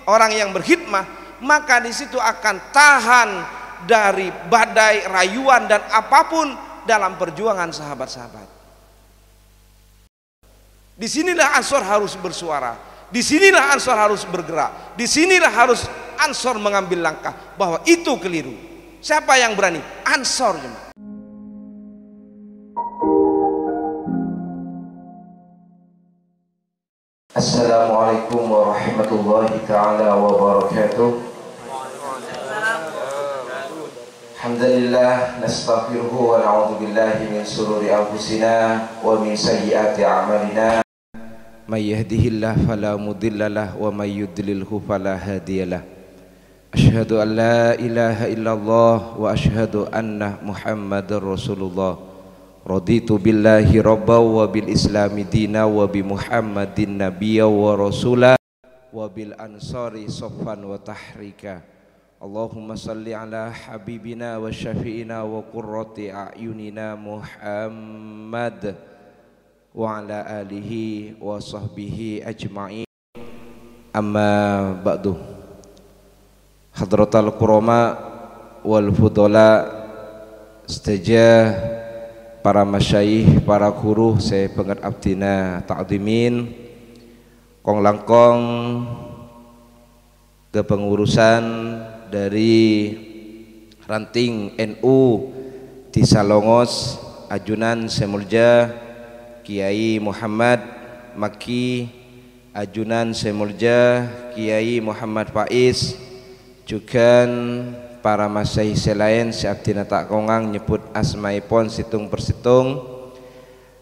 orang yang berkhidmah, maka di situ akan tahan dari badai, rayuan dan apapun dalam perjuangan sahabat-sahabat. Disinilah Ansor harus bersuara, disinilah Ansor harus bergerak, disinilah harus Ansor mengambil langkah bahwa itu keliru. Siapa yang berani? Ansor jemaah. Assalamualaikum warahmatullahi ta'ala wabarakatuh. Alhamdulillah, nastaghfiruhu wa na'udzu billahi min shururi anfusina wa min sayyiati a'malina. May yahdihillahu fala mudhillalah wa may yudlilhu fala hadiyalah. Asyhadu an la ilaha illallah wa asyhadu anna Muhammadar Rasulullah. Raditu billahi rabba wa bil islami dina wa bi Muhammadin nabiyya wa rasula wa bil ansari saffan wa tahrika. Allahumma salli ala habibina wa syafi'ina wa qurrati a'yunina Muhammad wa ala alihi wa sahbihi ajma'in. Amma ba'du. Hadratal kurama wal fudala, stajah para masyayikh, para guru, saya pengat abdina ta'zimin kong langkong kepengurusan dari ranting NU di Salongos, ajunan Semulja Kiai Muhammad Maki, ajunan Semulja Kiai Muhammad Faiz, juga para masyayikh selain seabdina tak kongang nyebut asmaipon situng persitung,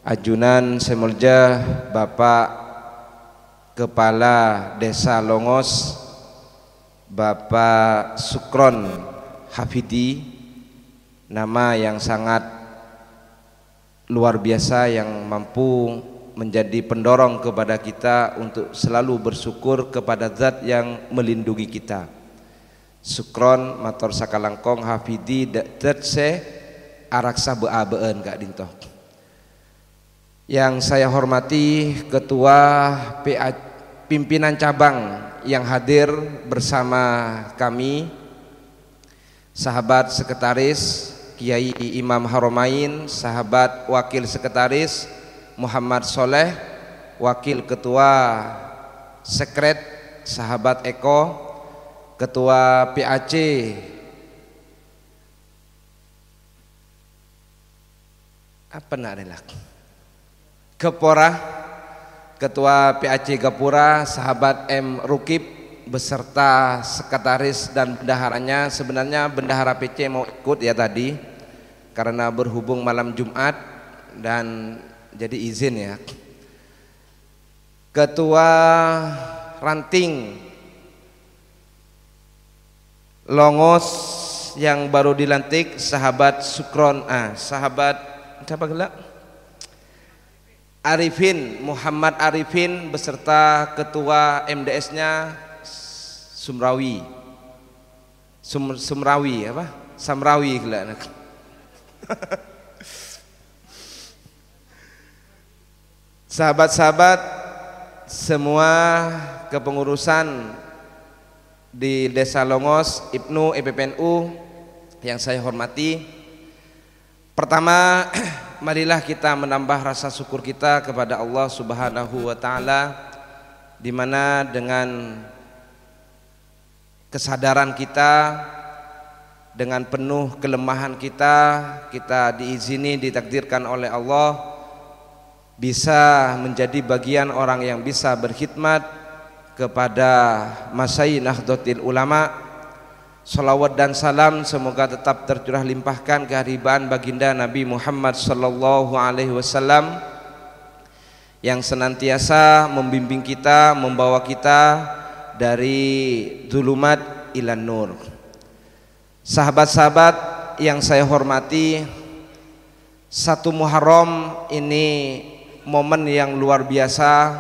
ajunan Semulja Bapak Kepala Desa Longos Bapak Sukron Hafidi, nama yang sangat luar biasa yang mampu menjadi pendorong kepada kita untuk selalu bersyukur kepada zat yang melindungi kita. Sukron mator sakalangkong Hafidi zat se araksa beabeun Kak Dinto. Yang saya hormati Ketua PA pimpinan cabang yang hadir bersama kami, sahabat sekretaris Kiai Imam Haromain, sahabat wakil sekretaris Muhammad Soleh, wakil ketua sekret sahabat Eko, ketua PAC apa nak Gapura, ketua PAC Gapura sahabat M Rukib beserta sekretaris dan bendaharanya. Sebenarnya bendahara PC mau ikut ya tadi, karena berhubung malam Jumat dan jadi izin ya. Ketua ranting Longos yang baru dilantik sahabat Sukron, sahabat siapa gelak? Arifin, Muhammad Arifin beserta ketua MDS-nya Sumrawi. Sumrawi apa? Samrawi gelak. Sahabat-sahabat semua kepengurusan di Desa Longos Ibnu EPPNU yang saya hormati, pertama marilah kita menambah rasa syukur kita kepada Allah Subhanahu wa taala, di mana dengan kesadaran kita, dengan penuh kelemahan kita diizini, ditakdirkan oleh Allah bisa menjadi bagian orang yang bisa berkhidmat kepada Masyayikh Nahdlatul Ulama. Salawat dan salam semoga tetap tercurah limpahkan kehadiran baginda Nabi Muhammad sallallahu alaihi wasallam yang senantiasa membimbing kita, membawa kita dari zulumat ilan nur. Sahabat-sahabat yang saya hormati, 1 Muharram ini momen yang luar biasa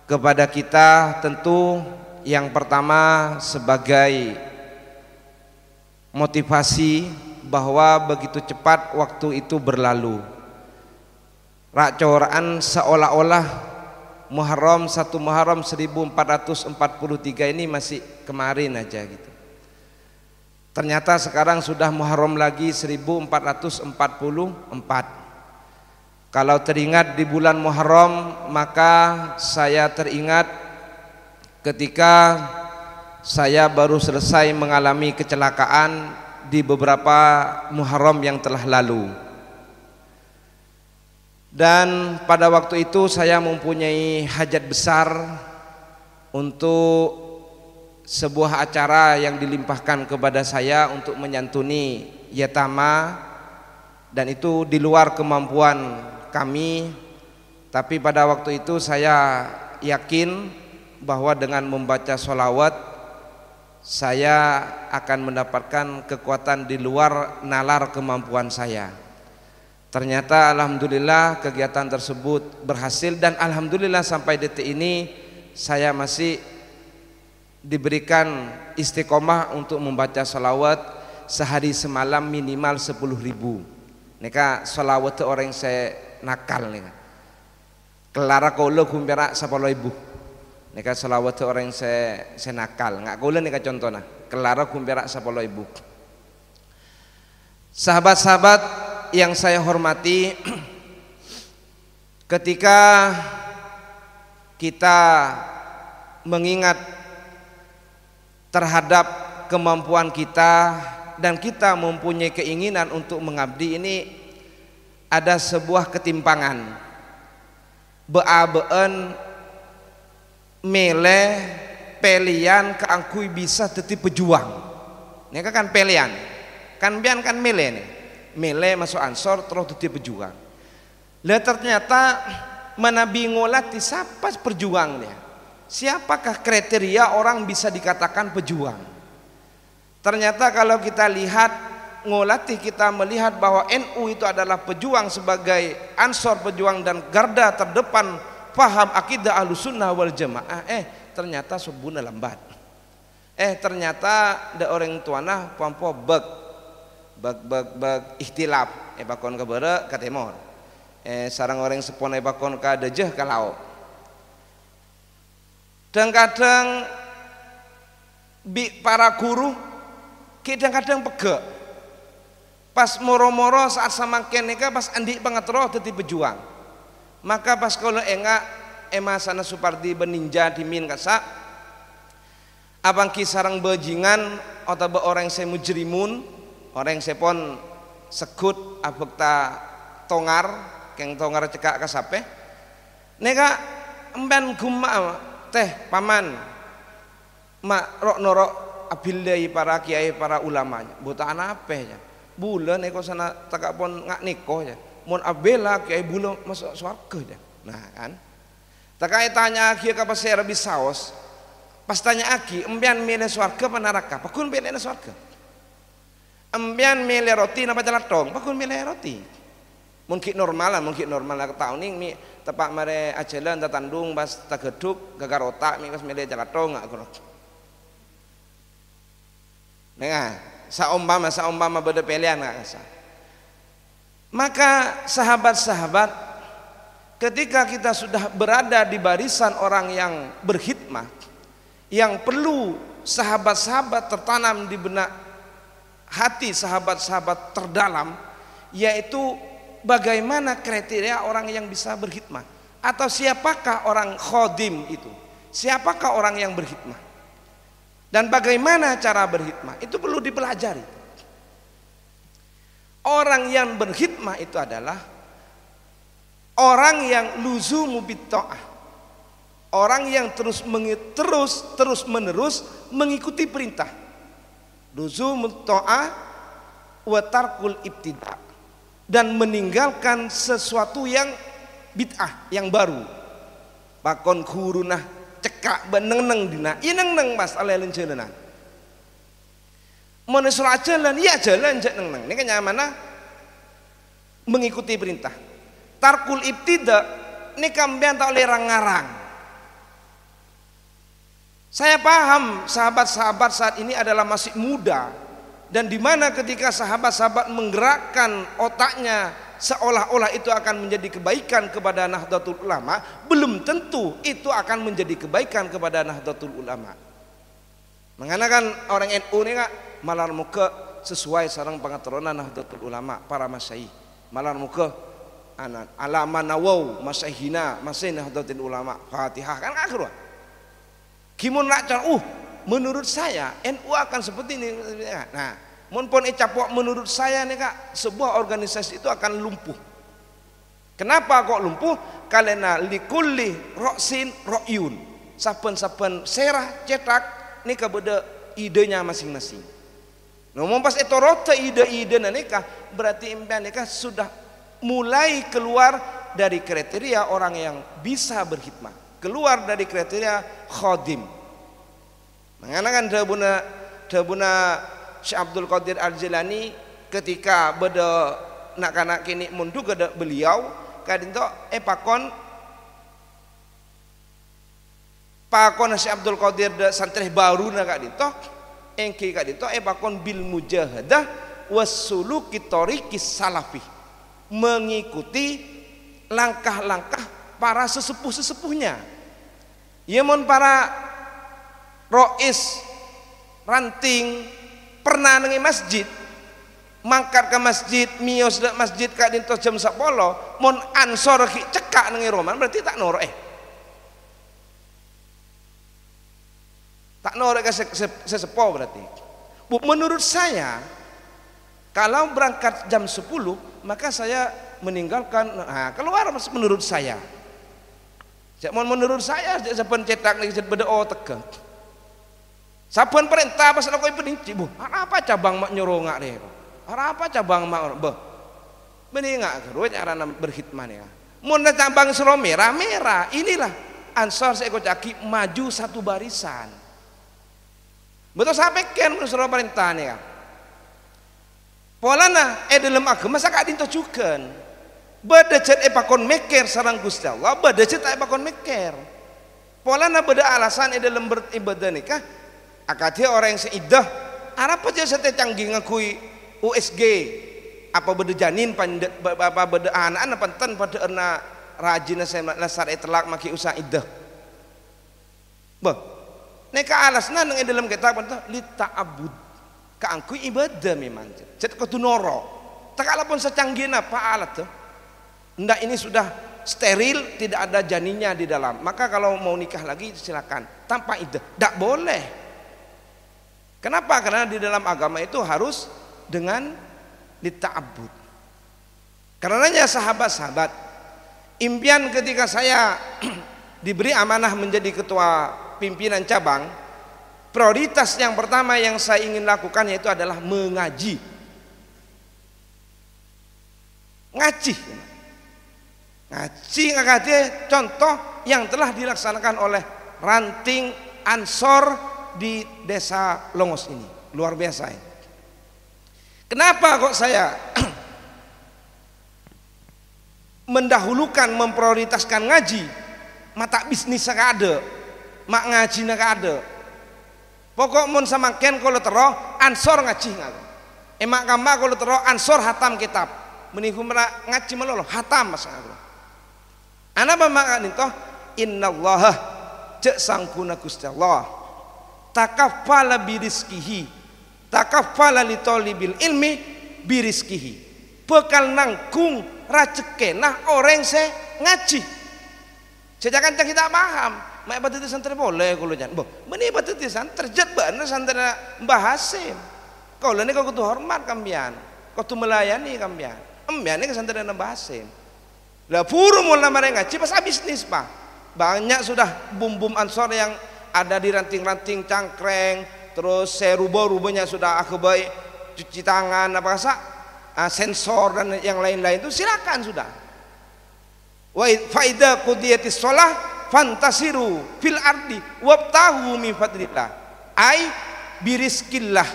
kepada kita. Tentu yang pertama sebagai motivasi bahwa begitu cepat waktu itu berlalu. Racoraan seolah-olah Muharram 1 Muharram 1443 ini masih kemarin aja gitu. Ternyata sekarang sudah Muharram lagi 1444. Kalau teringat di bulan Muharram, maka saya teringat ketika saya baru selesai mengalami kecelakaan di beberapa Muharram yang telah lalu. Dan pada waktu itu saya mempunyai hajat besar untuk sebuah acara yang dilimpahkan kepada saya untuk menyantuni yatama, dan itu di luar kemampuan kami. Tapi pada waktu itu saya yakin bahwa dengan membaca sholawat saya akan mendapatkan kekuatan di luar nalar kemampuan saya. Ternyata alhamdulillah kegiatan tersebut berhasil, dan alhamdulillah sampai detik ini saya masih diberikan istiqomah untuk membaca sholawat sehari semalam minimal 10.000. Nika sholawat orang saya nakal nih. Kelara kaulah kumpera 10.000. Nika sholawat orang saya nakal. Nggak kaulah nika contohnya. Kelara kumpera 10.000. Sahabat-sahabat yang saya hormati, ketika kita mengingat terhadap kemampuan kita dan kita mempunyai keinginan untuk mengabdi, ini ada sebuah ketimpangan. Beabean mele pelian keangkui bisa tetap pejuang. Ini kan pelian, kan bian kan mele nih. Mele masuk ansor terus tetap pejuang. Lah ternyata menabi ngolati siapa perjuangnya? Siapakah kriteria orang bisa dikatakan pejuang? Ternyata kalau kita lihat ngolati, kita melihat bahwa NU itu adalah pejuang sebagai ansor pejuang dan garda terdepan paham akidah Ahlussunnah wal Jamaah. Ternyata subuna lambat. Ternyata da orang tuana pampo beg ikhtilaf bakon ke bere ka timur. Sarang orang sepon bakon ka dejeh ka laut. Dan kadang para guru kadang-kadang pegek. Pas moro-moro saat samaken nika pas andi pangatro dadi pejuang. Maka pas kalau enggak emasana Supardi beninja dimin kasa abang kisarang bajingan atau orang saya mujrimun, orang sepon sekut abekta tongar keng tongar cekak kasape neka emban guma teh paman mak rok norok abildai para kiai para ulamanya butaan apa ya bulan eko sana takak pon ngak niko ya mon abela kiai bulan masuk swarga ya. Nah kan takai tanya kia ka pasir habis saos pas tanya aki embian milih swarga apa neraka pakun milih swarga. Embian milih roti napa jalatong, pakun milih roti. Mungkin normal lah tahun ini mi tepak mare ajalan tatandung bas tageduk gagar otak mi pas milih jalatong nggak kurang. Nah, saumpama beda pilihan nggak kasa. Maka sahabat-sahabat, ketika kita sudah berada di barisan orang yang berkhidmah, yang perlu sahabat-sahabat tertanam di benak hati sahabat-sahabat terdalam, yaitu bagaimana kriteria orang yang bisa berkhidmah, atau siapakah orang khodim itu, siapakah orang yang berkhidmah, dan bagaimana cara berkhidmah itu perlu dipelajari. Orang yang berkhidmah itu adalah orang yang luzumu bitta'ah, orang yang terus menerus mengikuti perintah. Luzumut ta'ah wa tarkul ibtida', dan meninggalkan sesuatu yang bid'ah, yang baru. Pakon kurunah cekak beneng-neng dina ineng-neng mas alelen jalanan menesura jalan iya jalan jak neng-neng ini kan mana mengikuti perintah. Tarkul ibtida' ini kambian tak oleh ngarang. Saya paham sahabat-sahabat saat ini adalah masih muda, dan di mana ketika sahabat-sahabat menggerakkan otaknya seolah-olah itu akan menjadi kebaikan kepada Nahdlatul Ulama, belum tentu itu akan menjadi kebaikan kepada Nahdlatul Ulama. Mengatakan orang NU ini kak malar muka sesuai sarang pengaturan Nahdlatul Ulama para masyayikh. Malar muka alaman nawaw masyaykhina masih Nahdlatul Ulama Fatihah kan akhir. Kimun nak menurut saya NU akan seperti ini. Nah, pun capok menurut saya nih kak, sebuah organisasi itu akan lumpuh. Kenapa kok lumpuh? Karena likulli roksin rokyun, saben-saben serah cetak nih kepada idenya masing-masing. Ngomong pas itu rota ide-ide nikah, berarti impian nikah sudah mulai keluar dari kriteria orang yang bisa berkhidmah, keluar dari kriteria khodim. Mengatakan dabuna Syekh Abdul Qadir Al-Jilani ketika beda nak kini mundu ke beliau kadinto pakon Syekh Abdul Qadir santrih baru nak kadinto engki kadinto pakon bil mujahadah wasuluki tariqis salafi, mengikuti langkah-langkah para sesepuh-sesepuhnya. Yamun para rois ranting pernah nengi masjid, mangkat ke masjid, mios dak masjid kak dinto jam 10, mon ansor ki cekak nengi roman berarti tak norok tak norok ke sesepo berarti. Menurut saya kalau berangkat jam 10 maka saya meninggalkan, keluar menurut saya. Menurut saya saben cetak nih beda tega. Saben perintah pas aku pedinci bu, apa cabang mak nyuruh ngak deh, apa cabang mak bah, benih ngak kerja cara berkhidmat ya. Mun cabang suruh merah, inilah ansor seekor caki maju satu barisan. Betul sampai ken suruh perintah nih ya. Polana dalam agama sakit dintojukan. Badajet pakon meker sarang Gusti Allah, badajet pakon meker. Polana beda alasan dalam beribadah nikah. Akadnya orang yang seidah Arab aja saya canggih ngakui USG apa beda janin apa beda anak-anak penten pada erna rajin saya lasar etelak maki usah idah bah neka alasna neng dalam kitab itu lita'abud keangkui ibadah memang jadi kudu noro tak alapun secanggih apa alat tuh ndak ini sudah steril tidak ada janinnya di dalam maka kalau mau nikah lagi silakan tanpa idah ndak boleh. Kenapa? Karena di dalam agama itu harus dengan dita'abud. Karenanya sahabat-sahabat, impian ketika saya diberi amanah menjadi ketua pimpinan cabang, prioritas yang pertama yang saya ingin lakukan yaitu adalah mengaji. Ngaji contoh yang telah dilaksanakan oleh ranting Ansor di desa Longos ini luar biasa ini. Kenapa kok saya mendahulukan memprioritaskan ngaji mata bisnis ada mak ngaji nak ada pokok mun sama ken kalau tero ansor ngaji ngaku emak kama kalau tero ansor hatam kitab meniku ngaji melolo hatam mas ngaku ana bamak toh innallaha cek sangkuna Gusti Allah takafala birizkihi takafala li talibil ilmi birizkihi bekal nangkung racekenah orang se ngaji sejakan kita paham mak batiti santri boleh kalau jangan boh meni batiti santri jet bener santri Mbah Hasim kalau ini kau kudu hormat kambian kau tu melayani kambian ini ke santri Mbah Hasim lah puru mulai mereka ngaji pas bisnis pak banyak sudah bum-bum ansor yang ada di ranting-ranting cangkreng terus rubah-rubahnya sudah akhbai cuci tangan apa kasa sensor dan yang lain-lain itu silakan sudah wa faida qudiyatis shalah fantasiru fil ardi wabtahu min fadlillah ai birizkillah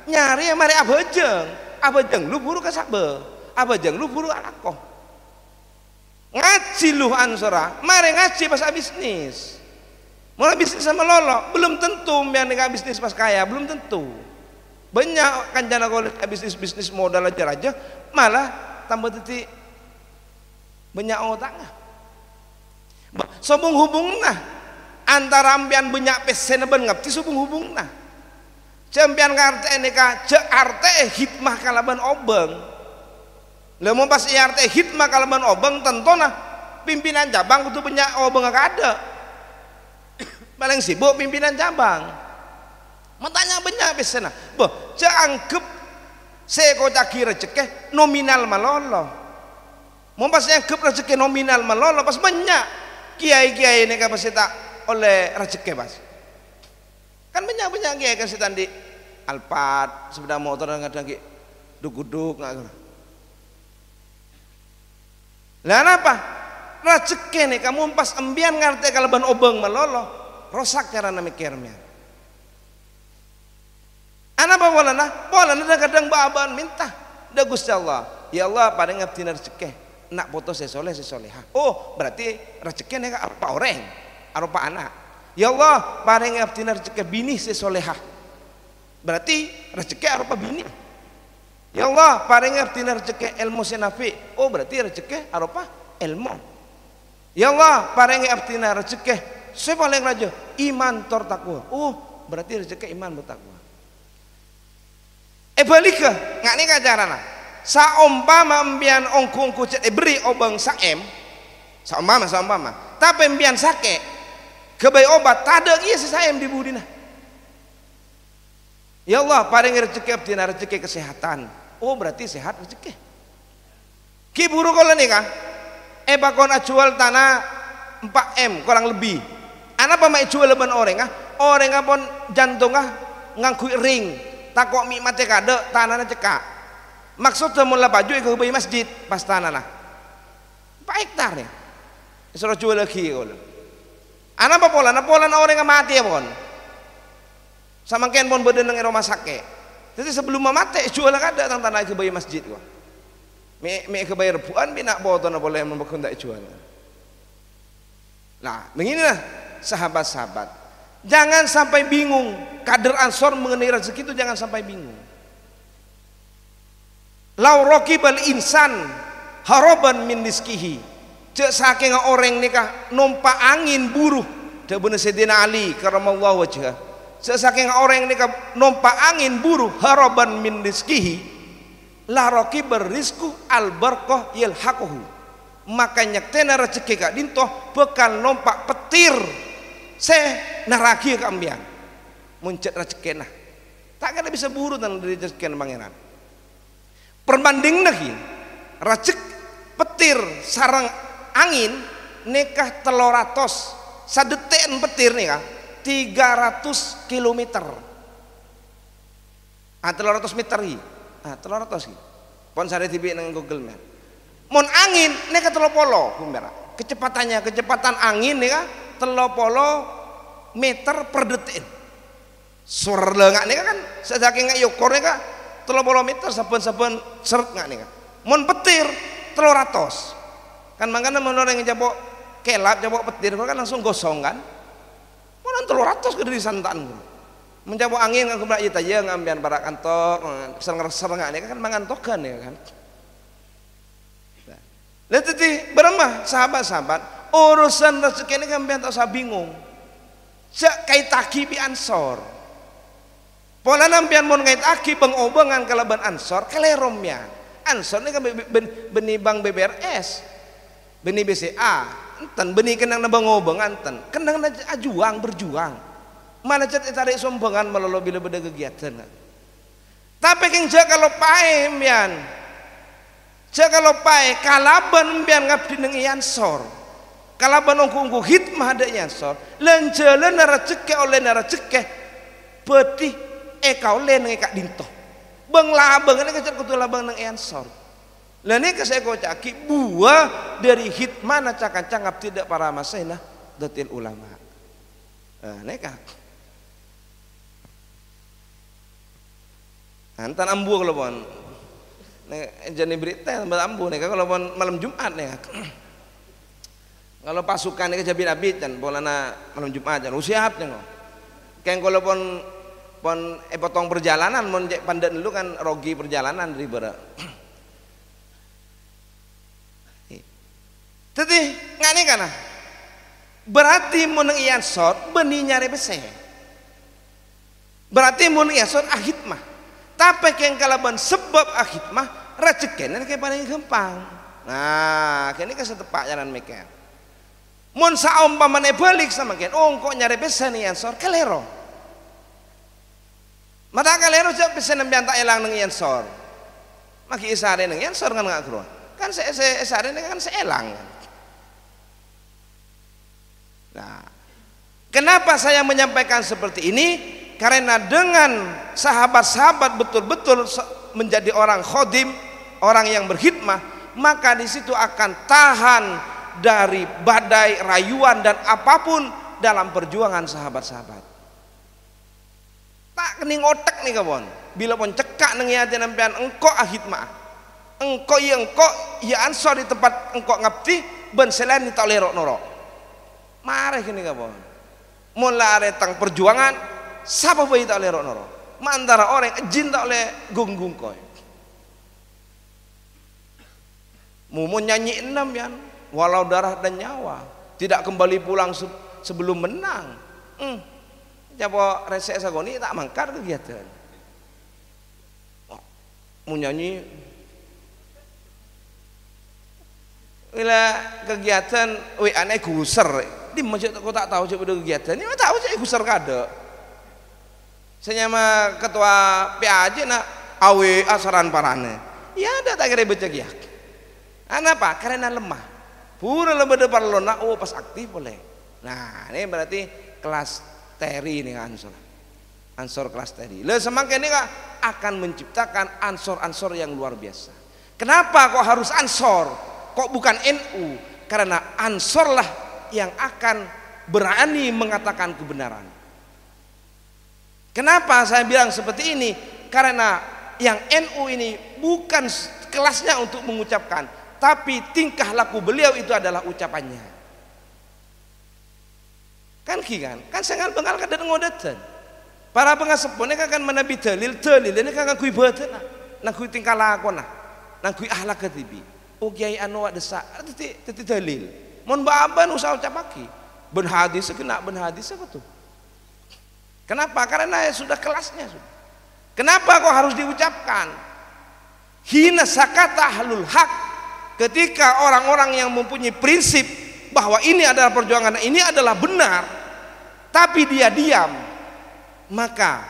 nyari mari abajeng lu buru kasabe abajeng lu buru alakoh ngaji lu ansora mari ngaji pas bisnis. Mulai bisnis sama lolo belum tentu yang nggak bisnis pas kaya belum tentu banyak kan jana kalau bisnis modal aja malah tambah titik banyak otak sobung hubungna antara ambian banyak pesen ben ngapti sobung hubungna campian ngarte neka ce arte hikmah kalaban obeng lemu pas arte hikmah kalaban obeng tentona pimpinan cabang kudu banyak obeng ada paling sibuk pimpinan cabang matanya banyak pesena boh ce anggap seko caki rezeki nominal malolo mau pas anggap rezeki nominal malolo pas banyak kiai-kiai neka pas tak oleh rezeki pas kan banyak kiai kan setan di Alphard sepeda motor kadang ki duk-duk nggak lah apa rezeki nih kamu pas embian ngerti kalau ban obeng melolo rosak cara mikirnya anak apa bolana kadang baban minta dah Gusti Allah ya Allah pada ngabdi rezeki nak foto sesoleh oh berarti rezeki nih apa orang apa anak ya Allah pada ngabdi rezeki bini sesolehah berarti rezeki apa bini ya Allah pada ngabdi rezeki ilmu senafi oh berarti rezeki apa ilmu ya Allah pada ngabdi rezeki saya paling raja iman tor takwa oh berarti rezeki iman bertakwa balika nggak nih kacarana saumpama ambian ongkungku beri obeng saem saumpama tapi ambian sake kebaik obat tada iya saem di budina ya Allah paling rezeki abdina rezeki kesehatan oh berarti sehat rezeki kiburu kalau nih kah bakon ajual tanah 4M kurang lebih anak apa jual leban orang pun jantung ngangkui ring takok mi mate kade tanahnya cekak maksudnya mula baju ke bayi masjid pas tanah 4 hektar nih suruh jual lagi kalau anak apa pola orang yang mati ya pon sama ken pon beden dengan rumah sakit jadi sebelum mati jual kade tang tanah ke bayi masjid gua me ke bayi rebuan bina boton boleh membekun tak jual nah beginilah sahabat-sahabat jangan sampai bingung kader ansor mengenai rezeki itu jangan sampai bingung lau raqibal insan haraban min rizkihi cek saking orang nikah numpak angin buruh dah bener Sayyidina Ali karamallahu wajhah cek saking orang nikah numpak angin buruh haraban min rizkihi la raqibar rizku al barqah yalhaquhu maka nyektena rezeki kak dintoh bekal numpak petir naragi ke ambian muncet rezeki nah tak ada bisa buru dan dari rezeki pangeran perbanding lagi rezeki petir sarang angin nikah teloratos sadetean petir nih kah 300 km 300 meter teloratos pon sare tibi nang Google Map mon angin nikah telopolo kecepatan angin nih kah 30 meter per detik suara lengak nih kan sedaki nggak yukor nih kan 30 meter saben seret nggak nih kan mon petir 300 kan makanya menurut yang jabok kelap jabok petir kan langsung gosong kan mon 300 ke dari santan menjabok angin kan kemudian iya aja ngambian para kantor sereng nggak nih kan mangantokan ya kan lihat tadi beremah sahabat-sahabat urusan rezeki ini kan biar tak usah bingung cek kait taki bi ansor pola nampian mon kait aki pengobangan kalaban ansor keleromnya ansor ini kan benih bank BBRS benih BCA enten benih kenang nabang ngobangan enten kenang ajuang berjuang mana cet tarik sombangan melolo bila beda kegiatan tapi keng cek kalau pae mian cek kalau pae kalaban biar ngabdi neng ansor kalaban ongku hikmah ada yansor lenjelen rezeki oleh rezeki petih kau len ngekak dinto bang labang ini kejar kutu labang nang yansor lah ini saya kocaki buah dari hikmah na cangap tidak para masailah datil ulama neka antan ambu kalau pon jadi berita ambu neka kalau pon malam Jumat neka kalau pasukan ini kejabit abit dan bolana malam Jumat dan usiap jangan kayak kalau pon potong perjalanan mon pandan dulu kan rogi perjalanan dari bara Jadi ngene kana. Berarti mun iyan sor beni nyare bese. Berarti mun iyan sor ahitmah. Tapi keng kalaban sebab ahitmah rezekine kayak paling gampang. Nah, kene ka setepak jalan meken. Mun saumpamane balik sama ken, oh kok nyare bese nih iyan sor kelero. Mata kalero jak bese nembian tak elang nang iyan sor. Maki isare nang iyan sor kan ngak kro. Kan esare kan seelang. Nah, kenapa saya menyampaikan seperti ini? Karena dengan sahabat-sahabat betul-betul menjadi orang khodim, orang yang berkhidmah, maka di situ akan tahan dari badai, rayuan dan apapun dalam perjuangan sahabat-sahabat. Tak kening otak nih kawan. Bila pun cekak nang ya nampian engkau ahidmah, engkau ya ansor di tempat engkau ngabdi, ben selain tak lerok norok. Marah kini kawan. Mulai tentang perjuangan, siapa bayi tak lerok norok. Mantara orang jin tak oleh gunggung koi. Mau nyanyi 6 ya, walau darah dan nyawa, tidak kembali pulang sebelum menang. Coba resek sagoni tak mangkar kegiatan. Mau nyanyi, bila kegiatan, aneh guser. Di masjid aku tak tahu coba kegiatan ini, tahu sih guser kado. Saya sama ketua PAJ nak awe asaran parane. Ya ada tak kira baca giak. Kenapa? Karena lemah. Pura lemah depan lona, pas aktif boleh. Nah ini berarti kelas teri ini ansor kelas teri. Le semakin ini akan menciptakan ansor-ansor yang luar biasa. Kenapa kok harus ansor? Kok bukan NU? Karena ansor lah yang akan berani mengatakan kebenaran. Kenapa saya bilang seperti ini? Karena yang NU ini bukan kelasnya untuk mengucapkan, tapi tingkah laku beliau itu adalah ucapannya. Kan sangat bengal kadang ngodatan. Para pengasepone kan menabi dalil ini kan kui badan, nang kui tingkah laku nang kui akhlak ketibi. Oh kiai anu desa, teti dalil. Mon baaban usah ucapaki. Ben hadis kena ben hadis apa tuh? Kenapa? Karena sudah kelasnya sudah. Kenapa kok harus diucapkan? Hina sakata ahlul haq, ketika orang-orang yang mempunyai prinsip bahwa ini adalah perjuangan, ini adalah benar, tapi dia diam, maka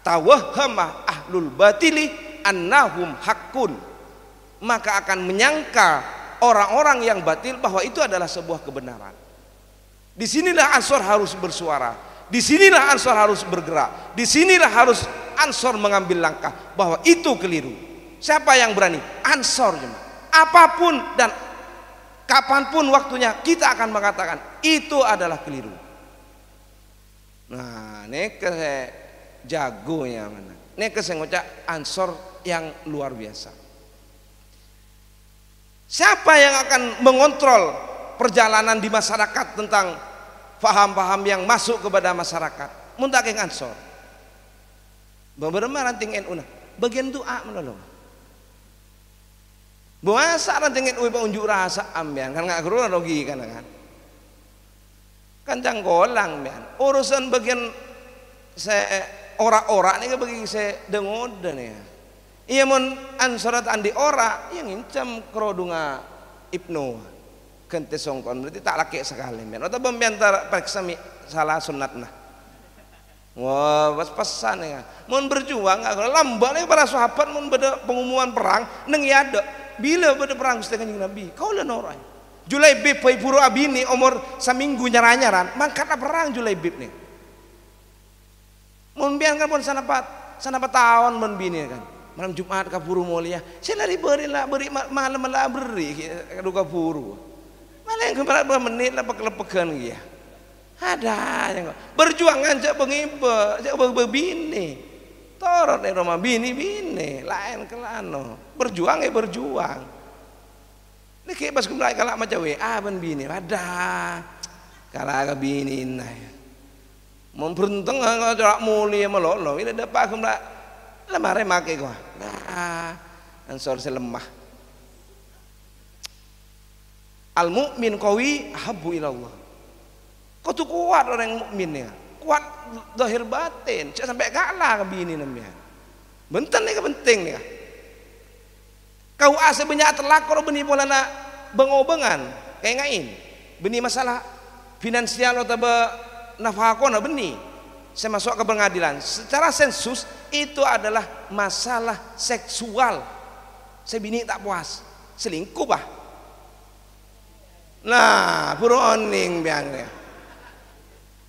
tawahhama ahlul batili annahum haqqun, maka akan menyangka orang-orang yang batil bahwa itu adalah sebuah kebenaran. Disinilah ansor harus bersuara, disinilah ansor harus bergerak, disinilah harus ansor mengambil langkah bahwa itu keliru. Siapa yang berani? Ansor. Apapun dan kapanpun waktunya kita akan mengatakan itu adalah keliru. Nah, ini jagonya mana? Ini ngocak ansor yang luar biasa. Siapa yang akan mengontrol perjalanan di masyarakat tentang paham-paham yang masuk kepada masyarakat? Muntaking ansor. Beberapa ranting NU bagian doa menolong. Bahasa ranting NU unjuk rasa ambian kan nggak keruan rugi kan. Kan canggolang ambian. Urusan bagian saya ora-ora nih bagi saya dengodan ya. Iya mon ansorat andi ora yang incam kerodunga Ibnu kente songkon berarti tak laki sekali men atau pembiantar periksa salah sunatna. Wah pas-pasan ya mon berjuang agak lambat nih para sahabat mon beda pengumuman perang neng yada bila beda perang Gusti Kanjeng Nabi kau lah norai Julaibib pai puro abini umur seminggu nyaran mangkatlah perang Julaibib nih mon biarkan pun sanapat tahun mon bini kan malam Jumat kapuru mulia saya lari beri malam malah beri kadu kapuru malah yang beberapa menit lah pekelepegan dia ada yang berjuang aja pengiba aja berbini torot nih rumah bini lain kelano berjuang berjuang ini kayak pas kembali kalau macam WA ben bini ada kalau ke bini nah memberuntung nggak corak mulia melolo ini dapat kembali lemare make gua. Nah, ansor selemah. Al mukmin qawi habbu ilallah. Kau tuh kuat orang mukmin ya, kuat zahir batin, cak sampai kalah ke bini namanya. Benten nih penting nih. Kau asa banyak terlakor benih pola nak bengobengan kayak ngain. Benih masalah finansial atau nafkah benih. Saya masuk ke pengadilan. Secara sensus itu adalah masalah seksual. Saya bini tak puas, selingkuh bah. Nah, puroning biangnya.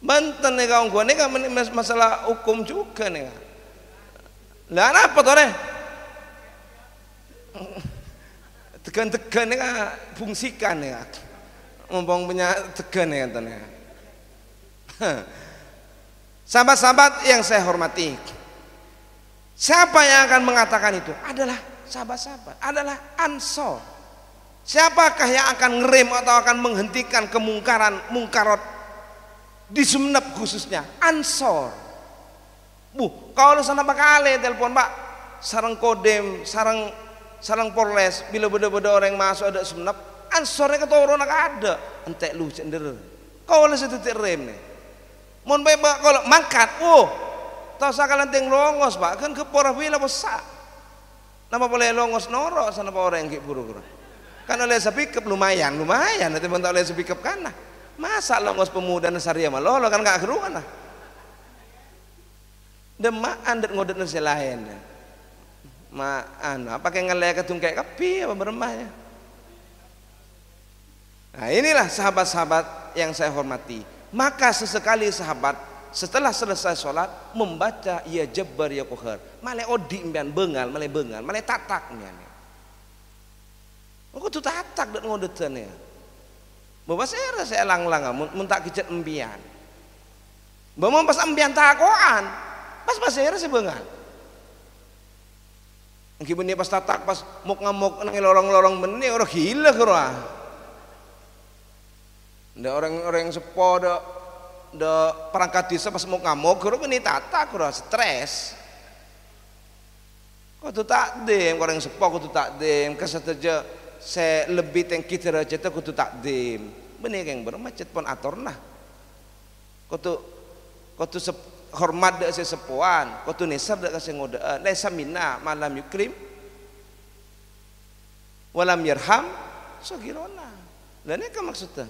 Banten nih kawan gua nih kan masalah hukum juga nih. Lah apa tuh nih? Tekan-tekan nih kan fungsikan nih. Mumpung punya tekan nih katanya. Sahabat-sahabat yang saya hormati, siapa yang akan mengatakan itu? Adalah sahabat-sahabat, adalah Ansor. Siapakah yang akan ngerem atau akan menghentikan mungkarat di Sumenep khususnya? Ansor. Kalau sana bakale telepon Pak, sarang Kodem, sarang Polres, bila beda-beda orang masuk ada Sumenep, Ansornya ketoro nak ada, entek lu cender. Kalau situ rem nih. Mun bae kalau mangkat, tahu sakalan teng longos Pak, kan ke porah vila besar. Nama boleh longos norok sana Pak orang yang buru-buru. Kan oleh sepikap lumayan, nanti bentar oleh sepikap kana. Masa longos pemuda nasaria mah lo kan gak keruan lah. Demaan det ngodet nasi lain. Apa kayak ngelek ketungkai kapi apa beremahnya. Nah inilah sahabat-sahabat yang saya hormati. Maka sesekali sahabat setelah selesai sholat membaca ya jabbar ya qahar, male odi mbian bengal, male tatak mbian. Aku tuh tatak dan ngodetan ya. Bawa saya lang-lang mun tak kicet embian. Bawa pas embian takoan, pas saya bengal. Engki benih pas tatak pas muk ngamuk nang lorong-lorong benih orang gila kira. Ada orang-orang yang sepo da perangkat desa pas mau ngamuk kira benih tatak kira stres. Kau tu takdim orang yang sepo kau tu takdim kesateja saya lebih tengki derajat kau tu takdim. Benih yang bermacet pun atorna. Kau tu hormat dak saya sepuan, kau tu nesar dak kasih ngodaan. Laisa minna malam yukrim walam yarham sagirona. Lah ini kan maksudnya.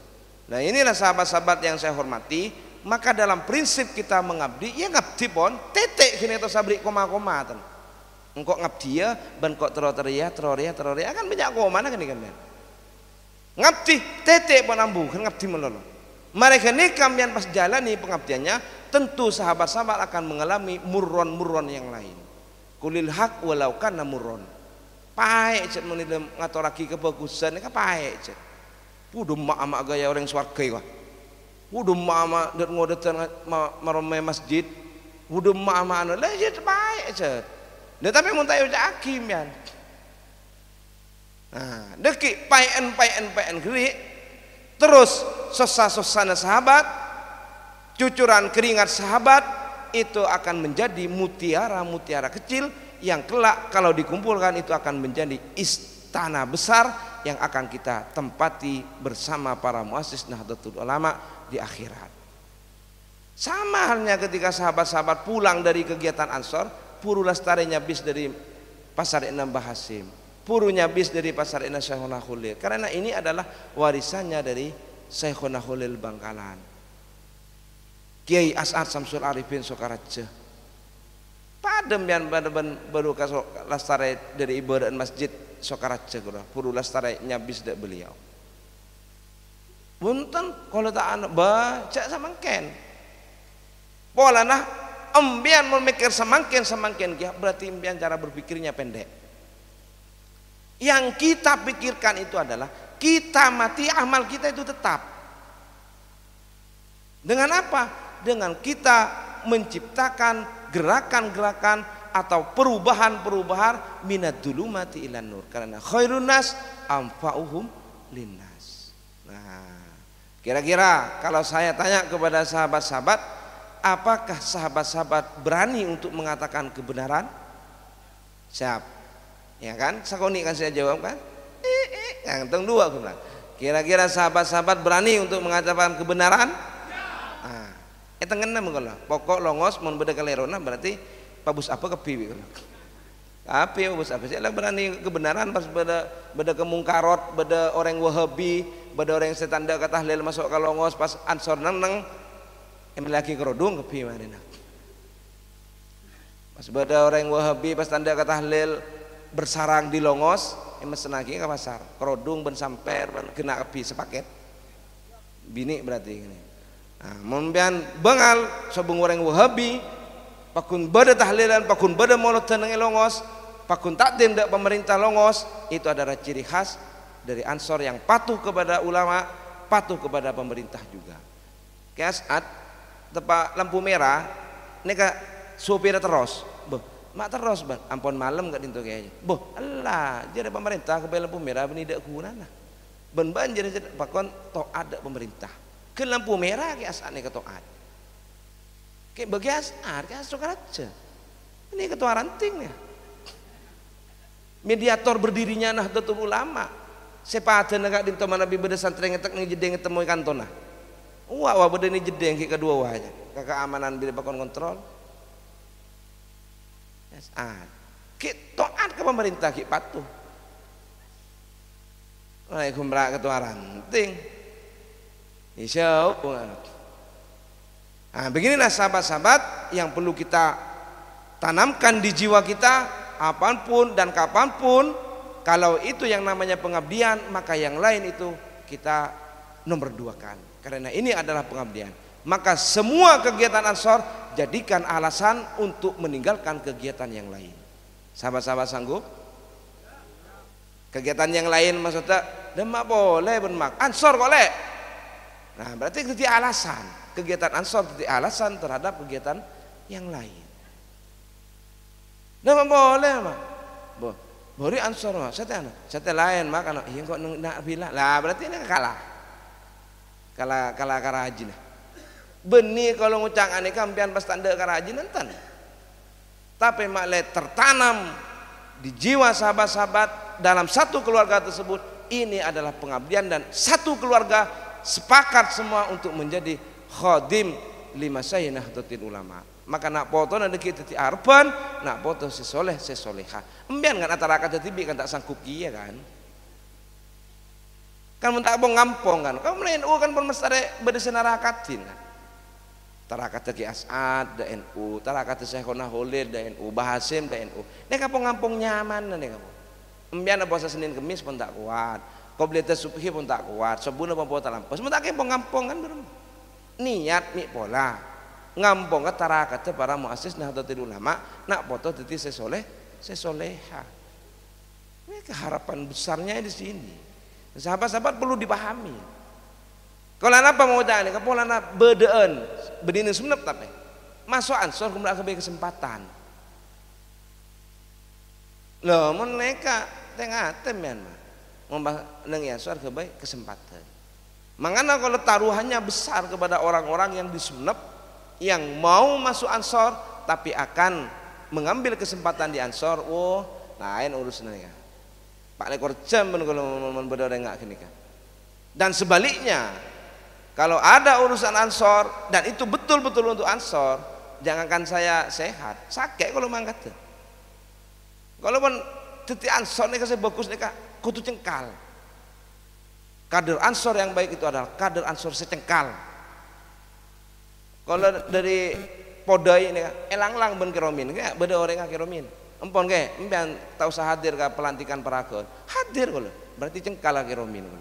Nah inilah sahabat-sahabat yang saya hormati. Maka dalam prinsip kita mengabdi, ya ngabdi pun tetek kini atau sabrik koma-koma ten. Engkau ngabdi ya, ban kok teroria kan banyak koma mana kan ikan. Ngabdi tetek pun ambu kan ngabdi melolo. Mereka ini kalian pas jalani pengabdiannya, tentu sahabat-sahabat akan mengalami murron yang lain. Kulil hak walau kana murron. Paek cet mun ngatoraki kebagusan ini kan paek cet. Pudu mak gaya orang swarga wah. Pudu mak dat ngodetan marome masjid. Pudu mak anu lah je baik cet. Tapi mun tayo hakim yan. Nah, deki paen geri. Terus sosana sahabat, cucuran keringat sahabat itu akan menjadi mutiara kecil yang kelak kalau dikumpulkan itu akan menjadi istana besar yang akan kita tempati bersama para muassis Nahdlatul Ulama di akhirat. Sama halnya ketika sahabat-sahabat pulang dari kegiatan Ansor, puru lestarinya bis dari Pasar Enam Bahasim, purunya bis dari Pasar Enam Syekhona Khalil. Karena ini adalah warisannya dari Syekhona Khalil Bangkalan. Kiai As'ad Samsul Arifin Sokaraja. Padem yang baru kasih lestari dari ibadah masjid Sokaraja kura, puru lestari nyabis dak beliau. Bunten kalau tak baca samangken. Pola nah embian memikir samangken kia berarti embian cara berpikirnya pendek. Yang kita pikirkan itu adalah kita mati amal kita itu tetap. Dengan apa? Dengan kita menciptakan gerakan-gerakan atau perubahan minad dulumati ilan nur, karena khairun nas anfa'uhum linnas. Nah, kira-kira kalau saya tanya kepada sahabat-sahabat, apakah sahabat-sahabat berani untuk mengatakan kebenaran? Siap? Ya kan? Sakoni kan saya jawab kan? Yang teng dua aku bilang. Kira-kira sahabat-sahabat berani untuk mengatakan kebenaran? Ah, tengenem kalau pokok longos mun beda kalerona berarti pabus apa kepi kalau. Tapi pabus apa sih lah berani kebenaran pas beda kemungkarot, beda orang Wahabi, beda orang setan dak tahlil masuk ke longos pas ansor neng lagi kerodung kepi mana. Pas beda orang Wahabi pas tanda tahlil bersarang di longos senagi ke pasar kerodung ben samper ben kena api sepaket bini berarti ini. Nah, membian bengal sobung orang Wahabi pakun beda tahlilan pakun beda maulud tenang longos pakun takdim dak pemerintah longos itu adalah ciri khas dari Ansor yang patuh kepada ulama, patuh kepada pemerintah juga. Kayak saat tepat lampu merah neka supir terus mak terus bang, ampun malam gak dintu kayaknya. Boh, Allah, jadi pemerintah ke lampu merah beni dak kunana. Ben banjir jadi pakon taat dak pemerintah. Ke lampu merah ke asane ke taat. Ke bagi asar, ke asar aja. Ini ketua ranting ya. Mediator berdirinya Nahdlatul Ulama. Sepadan gak dintu Nabi beda santri ngetek ning jedeng ketemu kantona. Wah, beda ni jedeng ke kedua wahnya. Keamanan bila pakon kontrol. Kita taat ke pemerintah kita patuh. Waalaikumsalam ketua ranting. Insyaallah. Nah, beginilah sahabat-sahabat yang perlu kita tanamkan di jiwa kita apapun dan kapanpun. Kalau itu yang namanya pengabdian, maka yang lain itu kita nomor duakan. Karena ini adalah pengabdian. Maka semua kegiatan Ansor jadikan alasan untuk meninggalkan kegiatan yang lain. Sahabat-sahabat sanggup? Kegiatan yang lain maksudnya demak boleh bermak Ansor boleh. Nah berarti itu alasan. Kegiatan Ansor itu alasan terhadap kegiatan yang lain. Demak boleh mak. Bori Ansor mak. Saya lain mak kalau iya kok nak bilang. Lah berarti ini kalah rajin. Benih kalau ngucang aneh kampian pas tanda karajin enten. Tapi maklum tertanam di jiwa sahabat-sahabat dalam satu keluarga tersebut ini adalah pengabdian dan satu keluarga sepakat semua untuk menjadi khadim lima Nahdlatul Ulama. Maka nak foto nanti kita ti arban, nak foto sesoleh sesoleha. Embian kan antara kata tibi kan tak sanggup kia kan. Kan mentak bong ngampong kan. Kamu lain kan permestare bedesenarakatin kan. Tarakata Ki As'ad da NU, tarakata Syekhona Holil da NU, Bahasim da NU. Nek kampung-kampung nyaman nek kamu. Embian puasa Senin Kamis pun tak kuat. Qobliyah subhi pun tak kuat. Sabuna pun tak lampau. Sementara kampung-kampung kan berem. Niat mi pola. Ngampung ka tarakata para muassis Nahdlatul Ulama nak foto titi sesoleha. Ini keharapan besarnya di sini. Sahabat-sahabat perlu dipahami. Kalau apa mau tanya, kalau anak bedaan, bedini sebenap tapi masuk Ansor kemudian kebaik kesempatan. Loh, mereka tengah temen mah, neng Ansor kebaik kesempatan. Mangana kalau taruhannya besar kepada orang-orang yang disunap, yang mau masuk Ansor tapi akan mengambil kesempatan di Ansor, oh lain urusannya. Pak lekor jam kalau berbeda nggak gini kan. Dan sebaliknya. Kalau ada urusan Ansor dan itu betul-betul untuk Ansor, jangankan saya sehat, sakit kalau mangkat. Kalau pun teti Ansor nih saya bagus nih kak, kutu cengkal. Kader Ansor yang baik itu adalah kader Ansor secengkal. Kalau dari Podai ini kak, elang-lang ben keromin, kayak beda orang keromin. Empon kayak, empian tak usah hadir ke pelantikan paragon, hadir kalau, berarti cengkal keromin.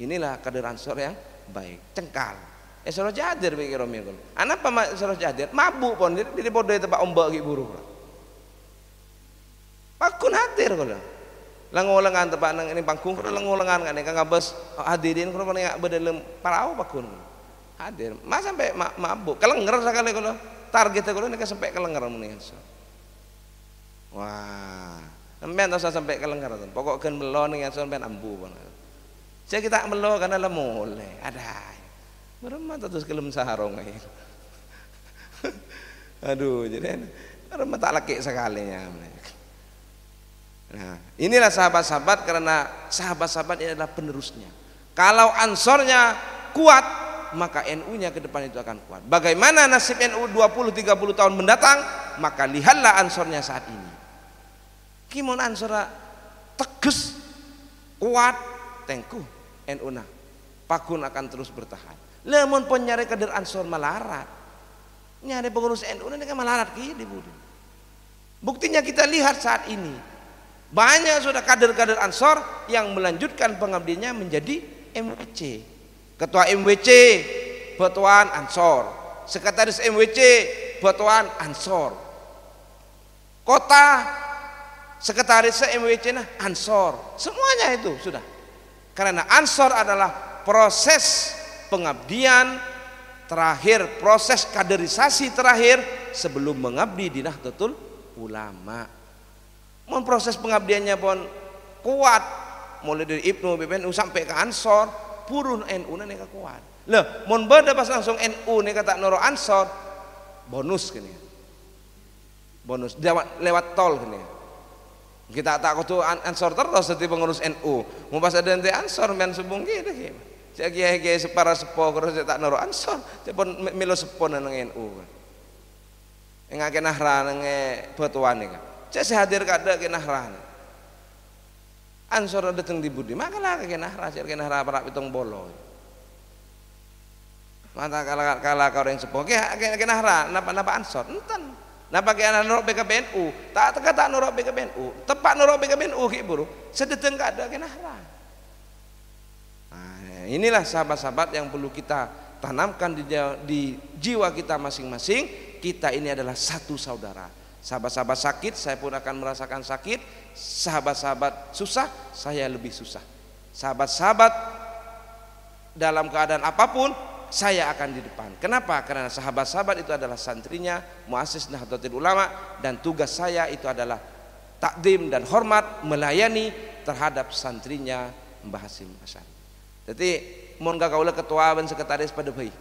Inilah kader Ansor yang baik, cengkal. Suruh jadir pikir Romil. Anak apa suruh jadir? Mabuk pon di bodoh tempat ombak ki buru. Pakun hadir kalau. Lengolengan tempat nang ini pangkung kalau lengolengan kan kang ngabes hadirin kalau nek bedelem parau pakun. Hadir. Mas sampai mabuk. Kelenger sekali kalau targetnya kalau nek sampai kelenger mendingan. Wah, sampean tak usah sampai kelenger. Pokok gen melo ning sampean ambu pon. Saya kita melo karena lemole ada berempat terus kelem saharong aja. Aduh jadi berempat tak laki sekalinya. Nah inilah sahabat-sahabat karena sahabat-sahabat ini adalah penerusnya. Kalau Ansornya kuat, maka NU-nya ke depan itu akan kuat. Bagaimana nasib NU 20-30 tahun mendatang, maka lihatlah Ansornya saat ini. Kimon Ansora tegas, kuat, tengkuh NU-na. Pakun akan terus bertahan. Lemon pun nyari kader Ansor malarat. Nyari pengurus NU ini kan malarat ki di budi. Buktinya kita lihat saat ini. Banyak sudah kader-kader Ansor yang melanjutkan pengabdiannya menjadi MWC. Ketua MWC Batuan Ansor, sekretaris MWC Batuan Ansor, kota sekretaris MWC nah Ansor, semuanya itu sudah. Karena Ansor adalah proses pengabdian terakhir, proses kaderisasi terakhir sebelum mengabdi di Nahdlatul Ulama. Proses pengabdiannya pun kuat, mulai dari Ibnu PBNU sampai ke Ansor, purun NU nih kuat. Lah, mun beda pas langsung NU nih kata noro Ansor, bonus gini. Bonus lewat tol gini. Kita tak kudu Ansor terus jadi pengurus NU. Mau pas ada nanti Ansor men subung gitu gini. Saya kiai separa sepo terus tak noro Ansor, cepon milo sepo nang NU. Engake nahra nang Batuan nih kan. Saya hadir kada ke nahra. Ansor datang di budi, makalah ke nahra para pitung bolo. Mata kala kau yang sepo, ke nahra, napa Ansor, enten, napa ke anak nurut BKBNU, tak nurut BKBNU, tepat nurut BKBNU ki buru, sedeteng kada ke nahra. Nah, inilah sahabat-sahabat yang perlu kita tanamkan di jiwa kita masing-masing. Kita ini adalah satu saudara. Sahabat-sahabat sakit, saya pun akan merasakan sakit. Sahabat-sahabat susah, saya lebih susah. Sahabat-sahabat dalam keadaan apapun, saya akan di depan. Kenapa? Karena sahabat-sahabat itu adalah santrinya Muassis Nahdlatul Ulama, dan tugas saya itu adalah takdim dan hormat melayani terhadap santrinya Mbah Hasyim Asy'ari. Jadi mun gakaula ketua dan sekretaris pada bayi.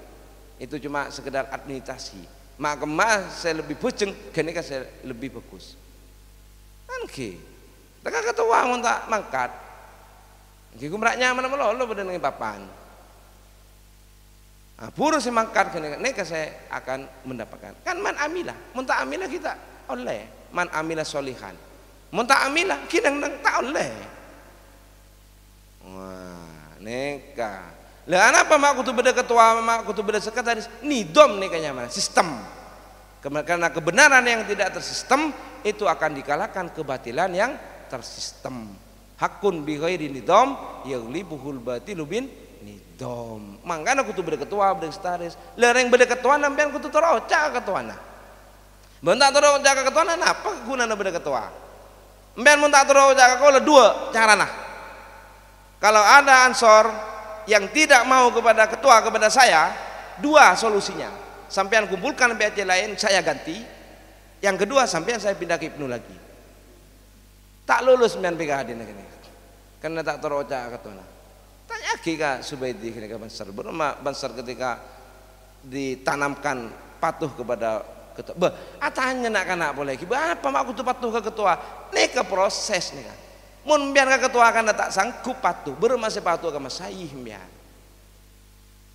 Itu cuma sekedar administrasi. Mak kemas saya lebih bujeng, gini kan saya lebih bagus. Kan ki, tak ketua mun tak mangkat. Ki kumraknya mana melolo pada nengi papan. Nah, puru saya mangkat gini, kan saya akan mendapatkan. Kan man amilah, mun tak amilah kita oleh, man amilah solihan. Mun tak amilah kita nang tak oleh. Wah, neka. Lah apa mak kudu beda ketua, mak kudu beda sekretaris, nidom nih kayaknya mana sistem. Karena kebenaran yang tidak tersistem itu akan dikalahkan kebatilan yang tersistem. Hakun bi ghairi nidom yaghlibuhul batilu bin nidom. Mangkana kudu beda ketua, beda sekretaris. Lereng beda ketua nampian kudu toroca ketuana. Bentak toroca ketuana napa gunana beda ketua? Mben mun tak toroca kau dua carana. Kalau ada Ansor yang tidak mau kepada ketua, kepada saya, dua solusinya. Sampean kumpulkan PAC lain, saya ganti. Yang kedua, sampean saya pindah ke Ibnu lagi. Tak lulus sampean PKH ini. Karena tak teroca ketua. Tanya Kika Subaidi ketika Bansar. Berma Bansar ketika ditanamkan patuh kepada ketua. Tanya nak boleh. Apa mak kudu patuh ke ketua? Ini ke proses nih kan. Mun biar ke ketua kan tak sanggup patuh, bermasih patuh ke masayih biar.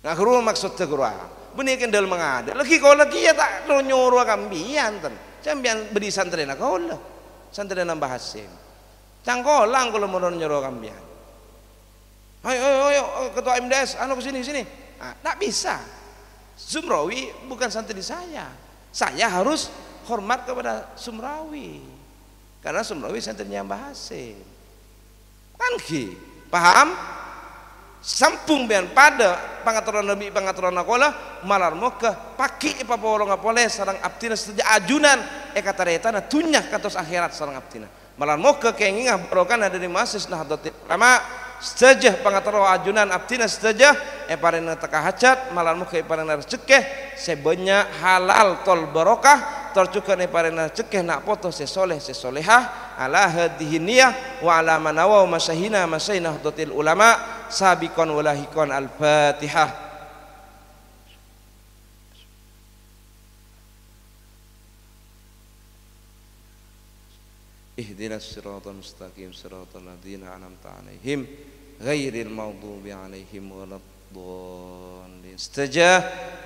Nah keruh maksud keruh, benih kendal mengada. Lagi kau lagi ya tak nyuruh kambian ten. Cambian beri santri nak kau lah, santri nambah Hasyim. Cangkolang kalau mau nyuruh kambian. Ayo ketua MDS, anu kesini. Nah, tak bisa. Sumrawi bukan santri saya. Saya harus hormat kepada Sumrawi. Karena Sumrawi santrinya Mbah Hasyim. Kan ki, paham? Sampung bian pada pangaturan Nabi pangaturan nakola malar moga paki ipa polo ngapole sarang abtina saja ajunan kata retana tunyah katos akhirat sarang abtina malar moga kengingah rokan ada di Muassis Nahdlatul Ulama saja pangaturan ajunan abtina saja parena teka hajat malar moga parena rezeki sebanyak halal tol barokah tercukup parena rezeki nak foto sesolehah ala hadhihi niyah wa ala manawa masyahina Nahdlatul Ulama sabiqan walahikon al-Fatihah. Ihdinas siratal mustaqim siratal ladzina an'amta 'alaihim ghairil maghdubi alaihim waladdallin. Setuju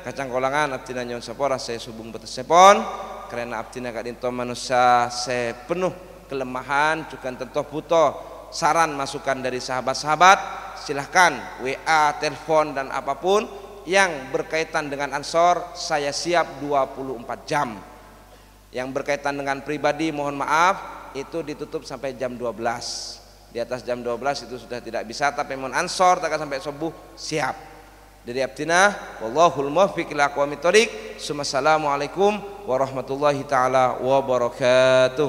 kacang kolangan abdina nyon sapora saya subung betes sepon karena abdina kadinto manusia saya penuh kelemahan juga tentu butuh saran masukan dari sahabat-sahabat. Silahkan WA, telepon dan apapun yang berkaitan dengan Ansor, saya siap 24 jam. Yang berkaitan dengan pribadi mohon maaf itu ditutup sampai jam 12. Di atas jam 12 itu sudah tidak bisa, tapi mohon Ansor tak sampai subuh siap. Dari abdina wallahul muwaffiq ila aqwamit thoriq. Assalamualaikum warahmatullahi taala wabarakatuh.